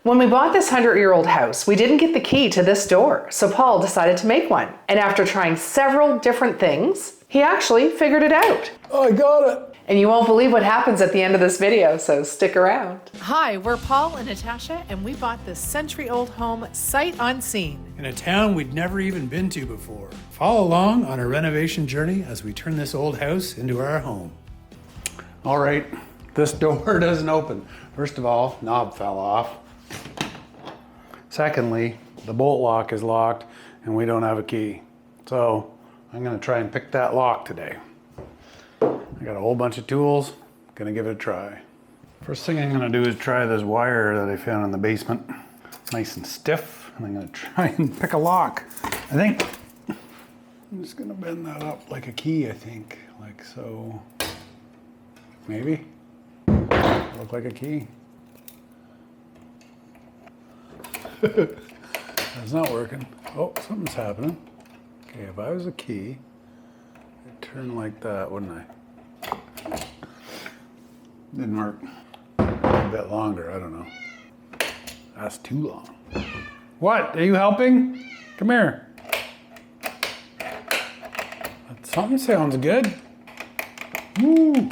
When we bought this 100-year-old house, we didn't get the key to this door, so Paul decided to make one. And after trying several different things, he actually figured it out. Oh, I got it. And you won't believe what happens at the end of this video, so stick around. Hi, we're Paul and Natasha, and we bought this century-old home sight unseen. In a town we'd never even been to before. Follow along on a renovation journey as we turn this old house into our home. All right, this door doesn't open. First of all, knob fell off. Secondly, the bolt lock is locked and we don't have a key. So I'm gonna try and pick that lock today. I got a whole bunch of tools, gonna give it a try. First thing I'm gonna do is try this wire that I found in the basement. Nice and stiff, and I'm gonna try and pick a lock. I think I'm just gonna bend that up like a key, I think, like so. Maybe, look like a key. That's not working. Oh, something's happening. Okay, if I was a key, I'd turn like that, wouldn't I? Didn't work. A bit longer, I don't know. That's too long. What? Are you helping? Come here. Something sounds good. Woo.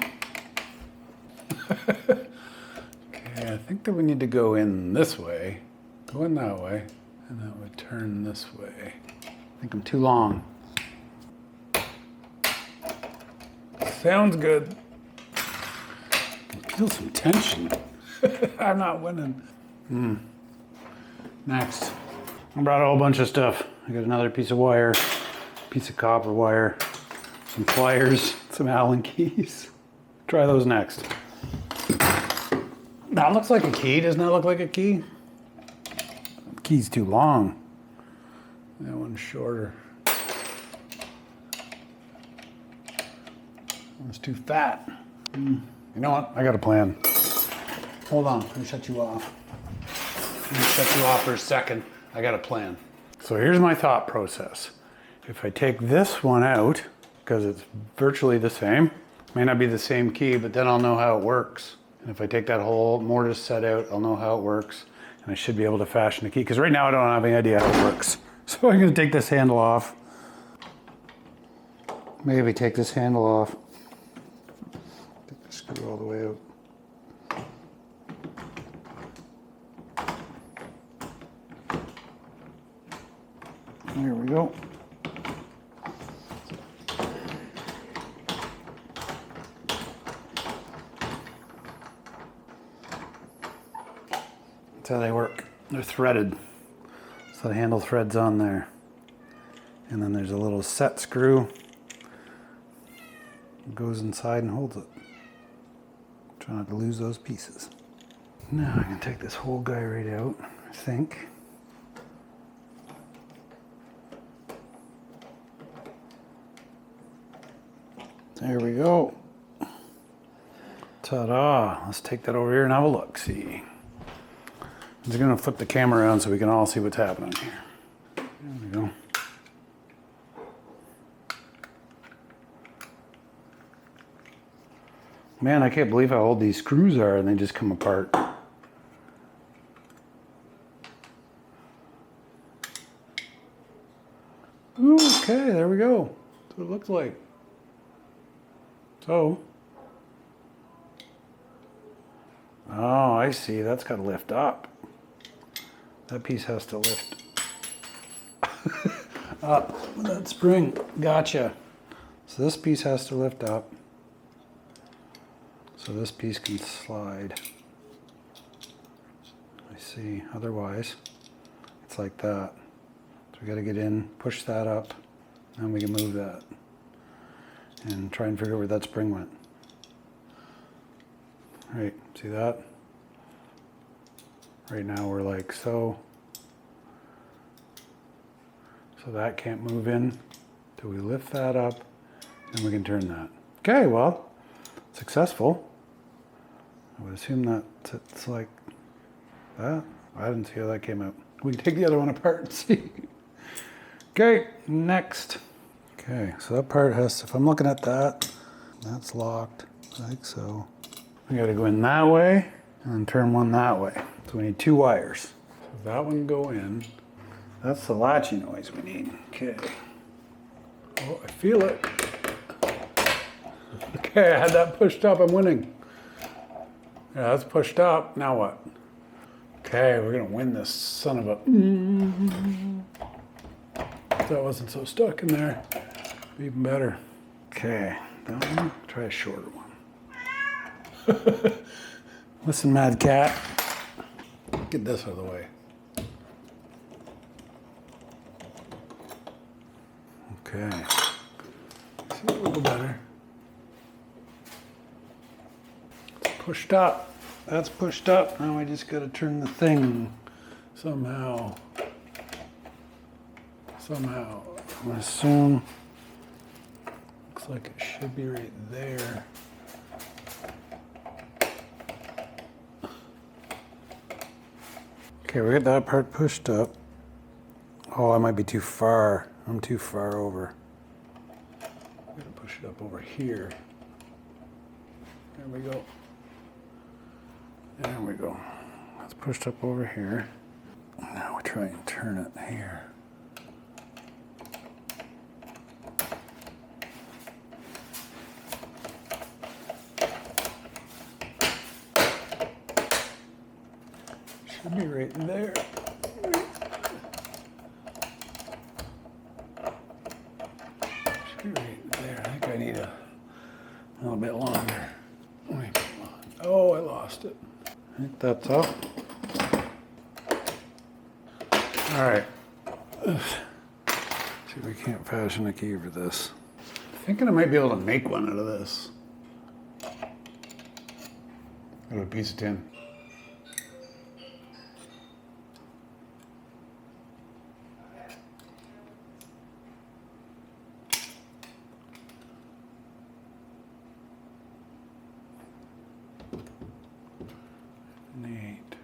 Okay, I think that we need to go in this way. Go in that way, and that would turn this way. I think I'm too long. Sounds good. I feel some tension. I'm not winning. Next, I brought a whole bunch of stuff. I got another piece of wire, piece of copper wire, some pliers, some Allen keys. Try those next. That looks like a key. Doesn't that look like a key? The key's too long. That one's shorter. One's too fat. You know what? I got a plan. Hold on. Let me shut you off. Let me shut you off for a second. I got a plan. So here's my thought process. If I take this one out, because it's virtually the same, may not be the same key, but then I'll know how it works. And if I take that whole mortise set out, I'll know how it works. And I should be able to fashion a key. Because right now I don't have any idea how it works. So I'm going to take this handle off. Maybe take this handle off. Take the screw all the way out. There we go. That's how they work. They're threaded. So the handle thread's on there. And then there's a little set screw. It goes inside and holds it. Try not to lose those pieces. Now I can take this whole guy right out, I think. There we go. Ta-da! Let's take that over here and have a look. See. I'm just gonna flip the camera around so we can all see what's happening here. There we go. Man, I can't believe how old these screws are and they just come apart. Ooh, okay, there we go. That's what it looks like. So, oh, I see. That's got to lift up. That piece has to lift up with that spring. Gotcha. So this piece has to lift up. So this piece can slide. I see. Otherwise, it's like that. So we got to get in, push that up, and we can move that. And try and figure out where that spring went. Right, see that? Right now we're like so. So that can't move in till we lift that up and we can turn that. Okay, well, successful. I would assume that it's like that. I didn't see how that came out. We can take the other one apart and see. Okay, next. Okay, so that part has, if I'm looking at that, that's locked, like so. We gotta go in that way and then turn one that way. So we need 2 wires. So that one go in. That's the latchy noise we need. Okay. Oh, I feel it. Okay, I had that pushed up. I'm winning. Yeah, that's pushed up. Now what? Okay, we're gonna win this son of a. If that wasn't so stuck in there, even better. Okay, that one. Try a shorter one. Listen, Mad Cat. Get this out of the way. Okay. See a little better. It's pushed up. That's pushed up. Now we just got to turn the thing somehow. Somehow. I'm going to assume. Looks like it should be right there. Okay, we got that part pushed up. Oh, I might be too far. I'm too far over. I'm gonna push it up over here. There we go. There we go. That's pushed up over here. Now we try and turn it here. Should be right there. Should be right there. I think I need a little bit longer. Wait, come on. Oh, I lost it. I think that's up. All right. See if we can't fashion a key for this. I'm thinking I might be able to make one out of this. Out of a piece of tin. Neat.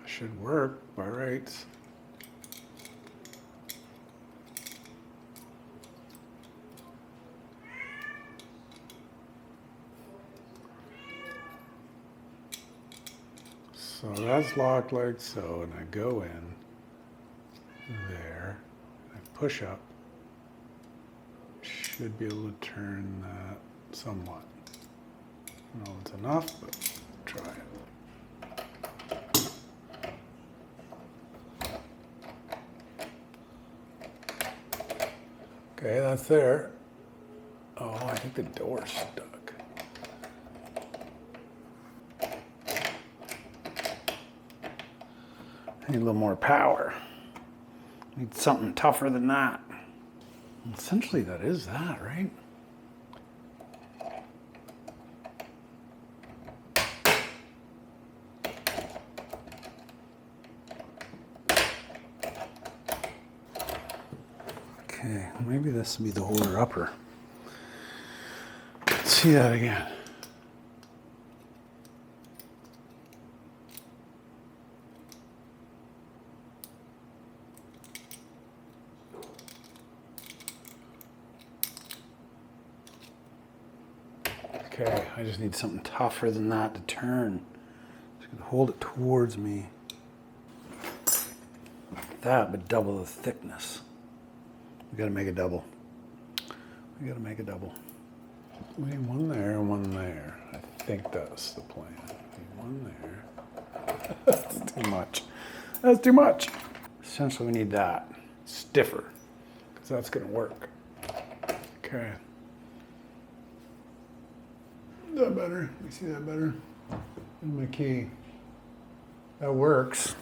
Should work by rights. So that's locked like so, and I go in there, I push up, should be able to turn that somewhat. I don't know if it's enough, but try it. Okay, that's there. Oh, I think the door's stuck. I need a little more power. Need something tougher than that. Essentially, that is that, right? Okay, maybe this will be the holder upper. Let's see that again. Okay, I just need something tougher than that to turn. Just gonna hold it towards me. Like that, but double the thickness. We gotta make a double. We gotta make a double. We need one there and one there. I think that's the plan. We need one there. That's too much. That's too much. Essentially, we need that. Stiffer, because that's gonna work. Okay. Is that better? You see that better? And my key. That works.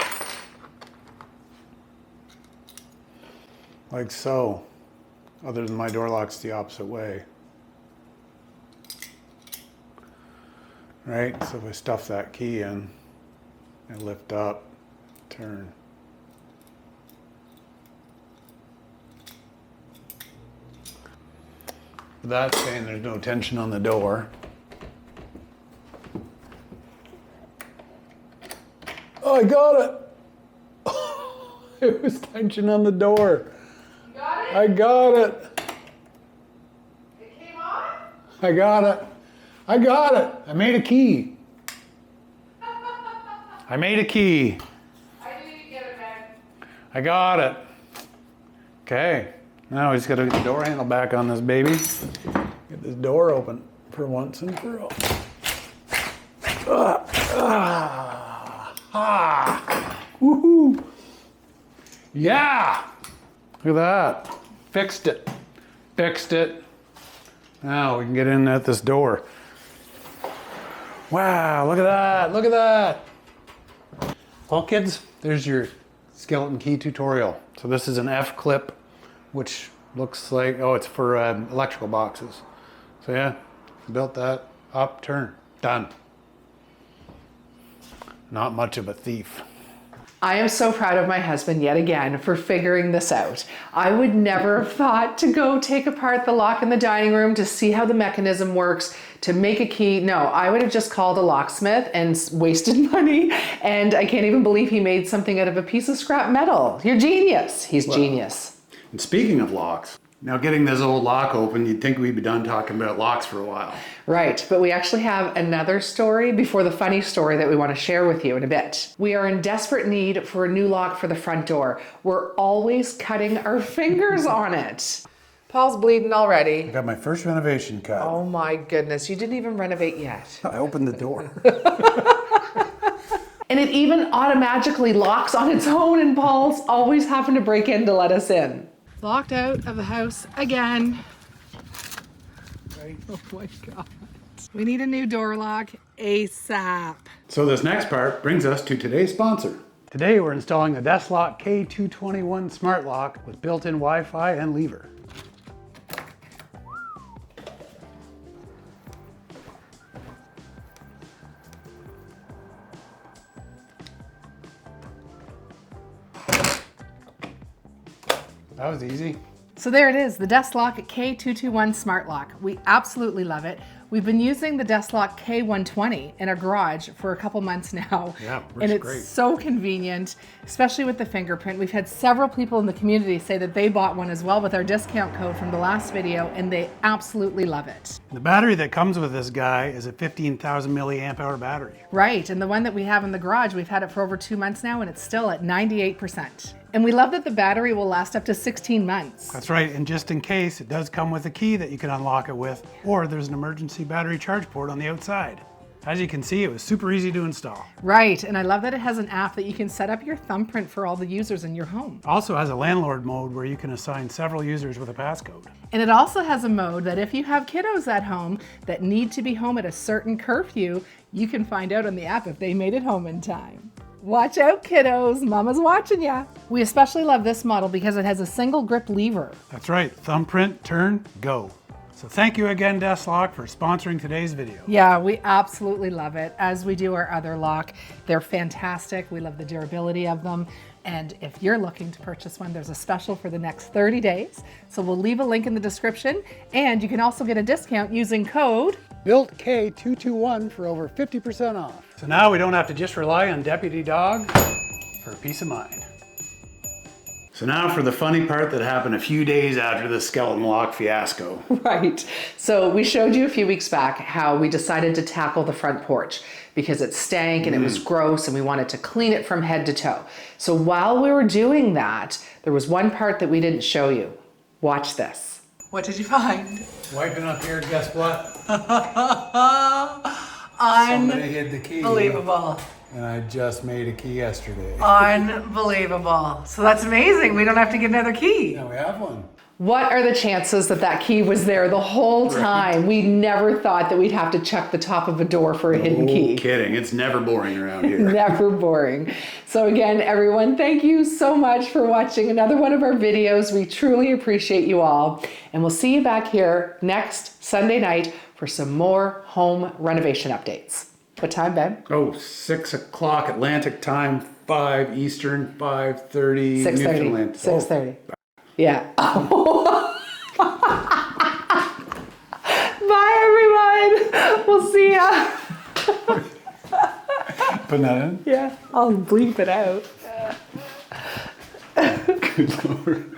Like so. other than my door lock's the opposite way. Right, so if I stuff that key in, I lift up, turn. That's saying there's no tension on the door. Oh, I got it! It was tension on the door. You got it? I got it. It came on? I got it. I got it. I made a key. I made a key. I didn't get it, man. I got it. Okay. Now we just got to get the door handle back on this baby. Get this door open for once and for all. Woohoo! Yeah! Look at that. Fixed it. Fixed it. Now we can get in at this door. Wow, look at that. Look at that. Well, kids, there's your skeleton key tutorial. So this is an F clip, which looks like, oh, it's for electrical boxes. So yeah, built that up, turn, done. Not much of a thief. I am so proud of my husband yet again for figuring this out. I would never have thought to go take apart the lock in the dining room to see how the mechanism works, to make a key. No, I would have just called a locksmith and wasted money. And I can't even believe he made something out of a piece of scrap metal. You're genius. He's genius. And speaking of locks, now getting this old lock open, you'd think we'd be done talking about locks for a while. Right, but we actually have another story before the funny story that we want to share with you in a bit. We are in desperate need for a new lock for the front door. We're always cutting our fingers on it. Paul's bleeding already. I got my first renovation cut. Oh my goodness, you didn't even renovate yet. I opened the door. And it even automatically locks on its own, and Paul's always having to break in to let us in. Locked out of the house again. Right. Oh my God. We need a new door lock ASAP. So this next part brings us to today's sponsor. Today we're installing the Deslock K221 Smart Lock with built-in Wi-Fi and lever. That was easy. So there it is, the Deslock K221 Smart Lock. We absolutely love it. We've been using the Deslock K120 in our garage for a couple months now. Yeah, works and it's great. so convenient, especially with the fingerprint. We've had several people in the community say that they bought one as well with our discount code from the last video, and they absolutely love it. The battery that comes with this guy is a 15,000 milliamp hour battery. Right, and the one that we have in the garage, we've had it for over 2 months now, and it's still at 98%. And we love that the battery will last up to 16 months. That's right, and just in case, it does come with a key that you can unlock it with, or there's an emergency battery charge port on the outside. As you can see, it was super easy to install. Right, and I love that it has an app that you can set up your thumbprint for all the users in your home. Also has a landlord mode where you can assign several users with a passcode. And it also has a mode that if you have kiddos at home that need to be home at a certain curfew, you can find out on the app if they made it home in time. Watch out, kiddos, mama's watching ya. We especially love this model because it has a single grip lever. That's right, thumbprint, turn, go. So thank you again, Deslock, for sponsoring today's video. Yeah, we absolutely love it, as we do our other lock. They're fantastic. We love the durability of them. And if you're looking to purchase one, there's a special for the next 30 days. So we'll leave a link in the description, and you can also get a discount using code Built K221 for over 50% off. So now we don't have to just rely on Deputy Dog for peace of mind. So now for the funny part that happened a few days after the skeleton lock fiasco. Right. So we showed you a few weeks back how we decided to tackle the front porch because it stank and it was gross and we wanted to clean it from head to toe. So while we were doing that, there was one part that we didn't show you. Watch this. What did you find? Wiping up here, guess what? Somebody hid the key. Unbelievable. And I just made a key yesterday. Unbelievable. So that's amazing. We don't have to get another key. Now we have one. What are the chances that that key was there the whole time? We never thought that we'd have to check the top of a door for a hidden key. Kidding. It's never boring around here. Never boring. So again, everyone, thank you so much for watching another one of our videos. We truly appreciate you all. And we'll see you back here next Sunday night for some more home renovation updates. What time, Ben? Oh, 6 o'clock Atlantic time, 5 Eastern, 5:30 Newfoundland. 6:30. Yeah. Bye, everyone. We'll see ya. Put that in? Yeah, I'll bleep it out. Good Lord.